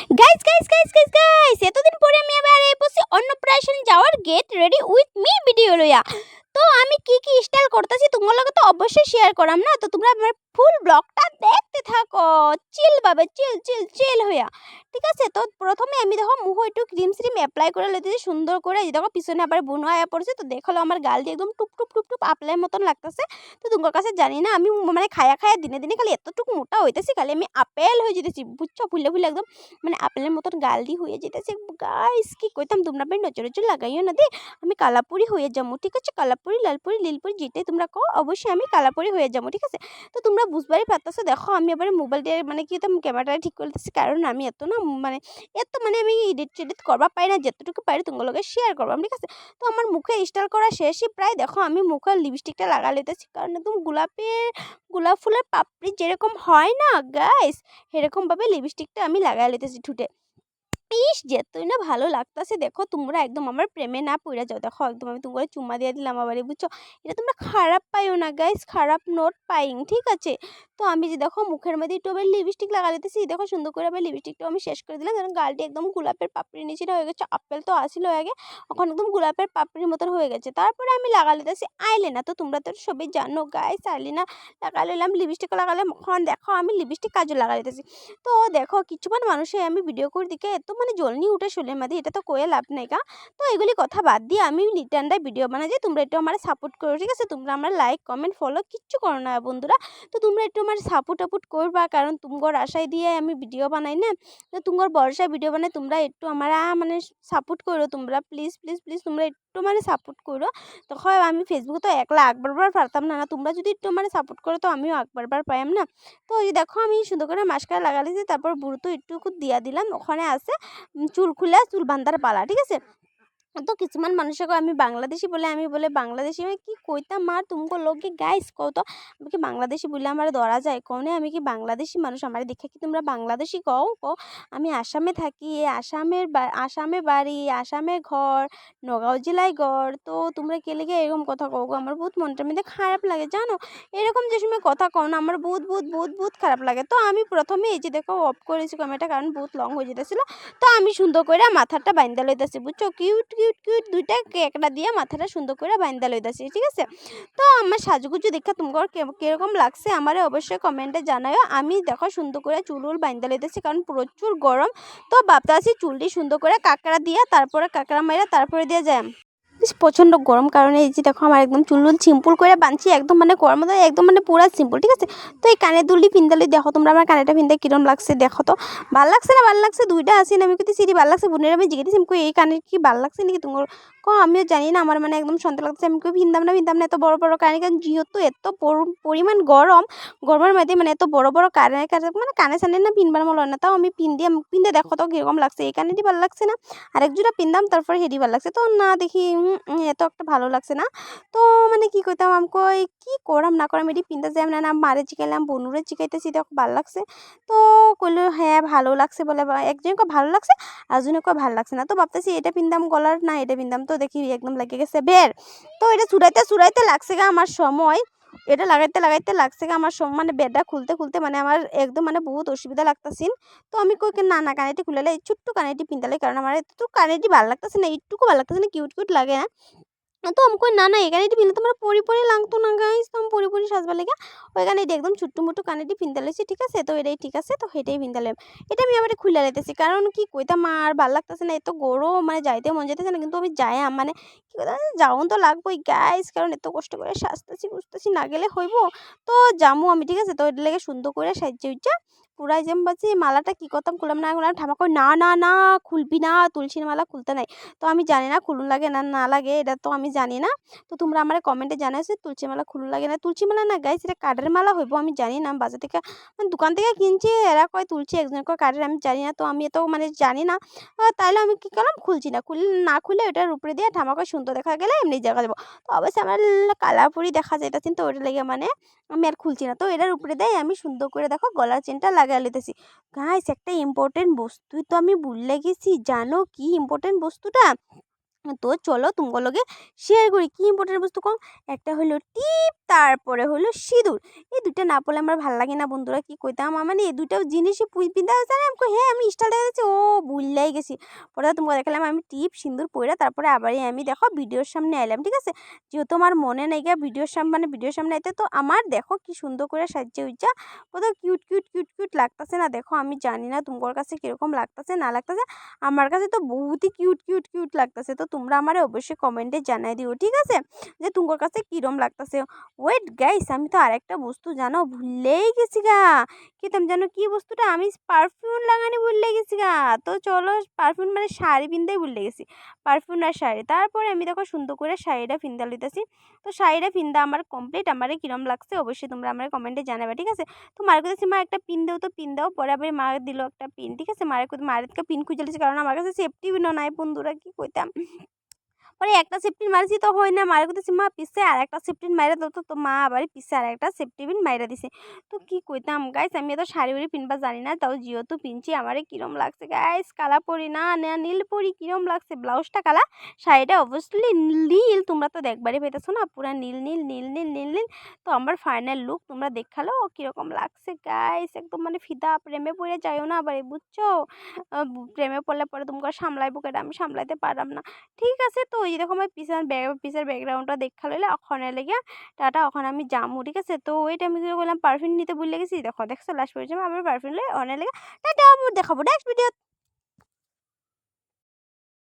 Guys guys guys guys guys এতদিন পরে আমি আবার এই বসে অন্নপ্রাশন যাওয়ার get ready with me video লইয়া। তো আমি কি কি স্টাইল করতেছি তোমার লগে তো অবশ্যই শেয়ার করাম না। তো তোমরা আমার ফুল ব্লগটা দেখতে থাকো চিল ভাবে চিল চিল চিল হইয়া। ঠিক আছে, তো প্রথমে আমি দেখো মুহ একটু ক্রিম শ্রিম অ্যাপ্লাই করে লইতেছি সুন্দর করে। এই দেখো পিছনে আবার বুনো আয়া পড়ছে, তো দেখালো আমার গাল দিয়ে একদম টুপ টুপ টুপ টুপ আপলাই মতন লাগতেছে। তো তোমার কাছে জানি না আমি মানে খায়া খায়া দিনে দিনে খালি এতটুকু মোটা হইতেছি, খালি আমি আপেল হয়ে যেতেছি বুঝছো, ফুলে ফুলে একদম মানে আপেলের মতন গাল দিয়ে হয়ে যেতেছে। গাইস কি কইতাম, তোমরা ভাই নজর নজর লাগাইও না দে, আমি কালাপুরি হয়ে যাবো। ঠিক আছে, কালাপুরি লালপুরি লীলপুরি যেটাই তোমরা কো অবশ্যই আমি কালাপুরি হয়ে যাবো। ঠিক আছে, তো তোমরা বুঝবারই পারতেছো। দেখো আমি আবার মোবাইল দিয়ে মানে কি হতাম ক্যামেরাটা ঠিক করতেছি, কারণ আমি এত আমি এডিট টেডিট করবা পাই না, যতটুকু পারি তোমার লগে শেয়ার করবাম। ঠিক আছে, তো আমার মুখে স্টাইল করা শেষই প্রায়। দেখো আমি মুখে লিপস্টিকটা লাগা লইতেছি, কারণ একদম গোলাপ ফুলের পাপড়ি যেরকম হয় না গাইস, সেরকমভাবে লিপস্টিকটা আমি লাগাই লইতেছি ঠুটে। ইস যেতই না ভালো লাগতাছে। দেখো তোমরা একদম আমার প্রেমে না পইড়া যাও। দেখো একদম আমি তোমাকে চুম্মা দিয়ে দিলাম আবারই, বুঝছো? এটা তোমরা খারাপ পাইও না গাইস, খারাপ নোট পাইং। ঠিক আছে, তো আমি যে দেখো মুখের মধ্যে একটু আবার লিপস্টিক লাগা দিতেছি। দেখো সুন্দর করে আবার লিপস্টিকটাও আমি শেষ করে দিলাম, কারণ গালটি একদম গোলাপের পাপড়ির নিচে হয়ে গেছে। আপেল তো আসিল আগে, এখন একদম গোলাপের পাপড়ির মতন হয়ে গেছে। তারপরে আমি লাগা লিতেছি আইলাইনার। তো তোমরা তো সবই জানো গাইস, আইলাইনার লাগা লইলাম, লিপস্টিক লাগালাম। এখন দেখো আমি লিপস্টিক কাজল লাগা লিতেছি। তো দেখো কিছুমান মানুষে আমি ভিডিও করে দিকে এত মানে জলনি উঠে শোলের মাঝে, এটা তো কয়ে লাভ নাই গা। তো এগুলি কথা বাদ দিয়ে আমি রিটার্নটাই ভিডিও বানাই যে তোমরা একটু আমার সাপোর্ট করো। ঠিক আছে, তোমরা আমার লাইক কমেন্ট ফলো কিচ্ছু করো না বন্ধুরা। তো তোমরা একটু আমার সাপোর্ট করবা, কারণ তুমগর আশায় দিয়ে আমি ভিডিও বানাই না। তো তুমগর ভরসায় ভিডিও বানাই, তোমরা একটু আমার মানে সাপোর্ট করো। তোমরা প্লিজ প্লিজ প্লিজ তোমরা একটু মানে সাপোর্ট করো। তো হয় আমি ফেসবুকে তো একলা একবার পারতাম না, তোমরা যদি একটু মানে সাপোর্ট করো তো আমিও একবার পাইম না। তো এই দেখো আমি সুন্দর করে মাস্কারা লাগা লিয়েছি, তারপর বুড়ো একটু দিয়া দিলাম। ওখানে আছে চুল খুলে চুল বান্ধার পালা। ঠিক আছে, তো কিছুমান মানুষকে আমি বাংলাদেশি বলে, আমি বলে বাংলাদেশি আমি কি কইতাম আর তুমকো লোকে গাইস কও তো আমি কি বাংলাদেশি বলে আমার ধরা যায় কোনে? আমি কি বাংলাদেশি মানুষ? আমার দেখে কি তোমরা বাংলাদেশি কও? কও আমি আসামে থাকি, আসামে বাড়ি, আসামে ঘর, নগাঁও জেলায় ঘর। তো তোমরা কে লেগে এরকম কথা কও গো? আমার বহুত মনটার মধ্যে খারাপ লাগে জানো, এরকম যে সময় কথা কও না আমার বহুত খারাপ লাগে। তো আমি প্রথমে এই যে দেখো অফ করেছি ক্যামেরাটা, কারণ বহুত লং হয়ে যেতেছিল। তো আমি সুন্দর করে মাথাটা বাইন্দা লইতেছি, বুঝছো? কিউট কিউট কিউট দুইটা কেকড়া দিয়ে মাথাটা সুন্দর করে বাইন্দা লইতেছি। ঠিক আছে, তো আমার সাজুগুজু দেখা তোমার কিরকম লাগছে আমারে অবশ্যই কমেন্টে জানাও। আমি দেখো সুন্দর করে চুল বাইন্দা লইতেছি, কারণ প্রচুর গরম। তো ভাবতেছি চুলটি সুন্দর করে কাঁকড়া দিয়ে, তারপরে কাঁকড়া মাইরা তারপরে দিয়ে যায়। বেশ প্রচণ্ড গরম, কারণে এই যে দেখো আমার একদম চুল সিম্পল করে বাঁধছি, একদম মানে গরম একদম মানে পুরা সিম্পল। ঠিক আছে, তো এই কানের দুলটি পিন্দালি দেখো তোমরা আমার কানেটা পিন্দা কিরম লাগছে দেখো তো। ভাল লাগছে না ভাল লাগছে দুইটা আসি না, আমি কিন্তু সিঁড়ি ভাল লাগছে বোনের আমি জিজ্ঞেস এই কানের কি ভাল লাগছে নাকি তোমার কো? আমিও জানি না, আমার মানে একদম সন্দেহ লাগছে। আমি কেউ ভিন্দাম না এত বড় বড় কানে, কারণ যেহেতু এত পরিমাণ গরমের মধ্যে মানে এত বড় বড় কানে মানে কানে সানে না পিনবার মনে হয় না। তাও আমি পিন্দে দেখো তো কিরকম লাগছে। এই কানেটি ভালো লাগছে না, আরেক জোড়া পিন্দাম তারপরে হেডি ভালো লাগছে। তো না দেখি এত একটা ভালো লাগছে না। তো মানে কি কইতাম আমি কই কি করাম না করাম এটি পিনতে যাই না, মারে চিকাইলাম বনুরে চিকাইতেছি দেখো ভালো লাগছে। তো কইলো হ্যাঁ ভালো লাগছে বলে, একজন কো ভালো লাগছে আরেকজনে কো ভালো লাগছে না। তো ভাবতেছি এটা পিন্দাম গলার না এটা পিন্দাম, তো দেখি একদম লেগে গেছে বের। তো এটা চুরাইতে লাগছে গা আমার সময়, এটা লাগাইতে লাগছে গা আমার সময়, মানে বেডটা খুলতে মানে আমার একদম মানে বহুত অসুবিধা লাগতাছিন। তো আমি কই না কানেটি খুলে এই ছোট্ট কানেটি পিন্দালে, কারণ আমার একটু কানেটি ভালো লাগতেছে না, একটুকু ভালো লাগতেছে না, কিউট লাগে না। তো আমি কই না এখানেটি পিনলে তোমার পরি লাগতো না গাইস, তো আমি পরি সাজবা লেগা ওইখানে একদম ছোট্ট কানেটি পিনতে লাইছি। ঠিক আছে, তো এটাই ঠিক আছে, তো সেটাই পিনতালাম। এটা আমি আবার খুলে লাইতেছি, কারণ কি কইতাম আর ভালো লাগতেছে না, এত গরম মানে যাইতে মন যাইতেছে না, কিন্তু আমি যাই মানে কি কথা যাওন তো লাগবোই গাইস, কারণ এত কষ্ট করে সাজতেছি বুঝতেছি না গেলে হইব। তো যামু আমি। ঠিক আছে, তো এটা লেগে সুন্দর করে সাজ্জা পুরাই যেম বাজে মালাটা কি করতাম খুললাম না, ঠামা কই না খুলবি না, তুলসীর মালা খুলতে নাই। তো আমি জানি না খুলুন লাগে না লাগে, এটা তো আমি জানি না। তো তোমরা আমার কমেন্টে জানাইছো তুলসী মালা খুলুন লাগে না, তুলসী মালা না গাইস এটা কাঠের মালা হইব, আমি জানি না। বাজার থেকে মানে দোকান থেকে কিনছি, এরা কয় তুলসী একজন কয় কাঠের, আমি জানি না। তো আমি এত মানে জানি না, তাইলে আমি কি করলাম খুলছি না, না খুলে ওটার উপরে দিয়ে ঠামাকে সুন্দর দেখা গেলে এমনি জায়গা যাবো। তো অবশ্যই আমার কালারপুরি দেখা যাইতেছে, তো ওটা লেগে মানে আমি আর খুলছি না। তো এটার উপরে দেয় আমি সুন্দর করে দেখো গলার চেনটা লাগিয়ে লিতেছি। গাইস একটা ইম্পর্টেন্ট বস্তুই তো আমি ভুলে গেছি, জানো কি ইম্পর্টেন্ট বস্তুটা? তো চলো তোমার লগে শেয়ার করি কি ইম্পর্টেন্ট বস্তু কম। একটা হলো টিপ, তারপরে হলো সিঁদুর। এই দুইটা না পড়লে আমার ভালো লাগে না বন্ধুরা, কি কইতাম মানে এই দুইটা জিনিসই পিন্ধা জানে আমি হ্যাঁ আমি স্টাইল দেখা যাচ্ছে ও ভুললাই গেছি। পরে তোমাকে দেখালাম আমি টিপ সিঁদুর পইরা তারপরে আবারই আমি দেখো ভিডিওর সামনে আইলাম, ঠিক আছে। যেহেতু আমার মনে নাই গিয়া ভিডিওর সামনে মানে ভিডিওর সামনে আইতে, তো আমার দেখো কি সুন্দর করে সাজছে উজ্জা কত কিউট কিউট কিউট কিউট লাগতেছে না। দেখো আমি জানি না তোমার কাছে কিরকম লাগতেছে না লাগতেছে, আমার কাছে তো বহুতই কিউট কিউট কিউট লাগতেছে। তো তোমরা আমারে অবশ্যই কমেন্টে জানাই দিও, ঠিক আছে, যে তোমার কাছে কিরম লাগতেছে। ওয়েট গাইস, আমি তো আরেকটা বস্তু জানো ভুললেই গেছি গা। কি তুমি জানো কি বস্তুটা, আমি পারফিউম লাগানি ভুললে গেছি গা। তো চলো পারফিউম মানে শাড়ি পিনতেই ভুললে গেছি, পারফিউম আর শাড়ি। তারপরে আমি দেখো সুন্দর করে শাড়িটা ফিন্দা লইতেছি। তো শাড়িটা ফিন্দা আমার কমপ্লিট, আমারে কিরম লাগছে অবশ্যই তোমরা আমার কমেন্টে জানাবে, ঠিক আছে। তো মার কাছে মা একটা পিন দেও, তো পিন দাও। পরে আবার মা দিল একটা পিন, ঠিক আছে। মারের পিন খুঁজে লিছি, কারণ আমার কাছে সেফটি পিনও নাই বন্ধুরা, কি কইতাম। পরে একটা সেফটিন মারছি তো হয় না, মারে কইতেছি মা পিছে আর একটা সেফটিন মাইরা দাও, তো মা আবার পিছে আর একটা সেফটি পিন মাইরা দিছে। তো কি কইতাম গাইস, আমি এত শাড়ি উড়ি পিনবা জানি না, তাও যেহেতু পিনছি আমারে কিরম লাগছে গাইস। কালা পরি না না নীল পরি, কিরম লাগছে। ব্লাউজটা কালা, শাড়িটা অবভিয়াসলি নীল, তোমরা তো দেখবারই পেতেছো না, পুরা নীল নীল নীল নীল নীল নীল। তো আমার ফাইনাল লুক তোমরা দেখালো কিরকম লাগছে গাইস, একদম মানে ফিদা। প্রেমে পড়ে যাইও না আবার, বুঝছো। প্রেমে পড়লে পরে তোমাকে সামলাইবো কেটে, আমি সামলাইতে পারলাম না, ঠিক আছে। তো ওই দেখো আমার পিসের ব্যাকগ্রাউন্ডটা দেখা লইলে ওখানে লেগে টাটা, ওখানে আমি যামু, ঠিক আছে। তো ওইটা আমি কি করলাম, পারফিউম নিতে ভুলে গেছি। দেখো দেখছো লাস্ট পর্যন্ত আমার পারফিউম লই অনেক লেগে টাটা, দেখাবো নেক্সট ভিডিও।